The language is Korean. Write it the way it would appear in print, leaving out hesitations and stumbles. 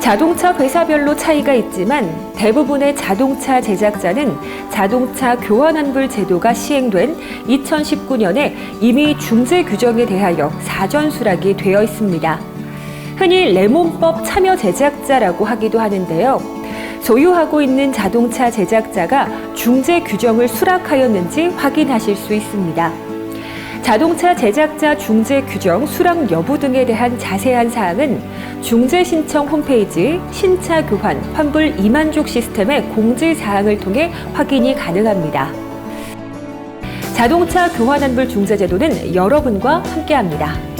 자동차 회사별로 차이가 있지만 대부분의 자동차 제작자는 자동차 교환환불 제도가 시행된 2019년에 이미 중재 규정에 대하여 사전 수락이 되어 있습니다. 흔히 레몬법 참여 제작자라고 하기도 하는데요. 소유하고 있는 자동차 제작자가 중재 규정을 수락하였는지 확인하실 수 있습니다. 자동차 제작자 중재 규정 수락 여부 등에 대한 자세한 사항은 중재 신청 홈페이지 신차 교환 환불 이만족 시스템의 공지 사항을 통해 확인이 가능합니다. 자동차 교환 환불 중재 제도는 여러분과 함께합니다.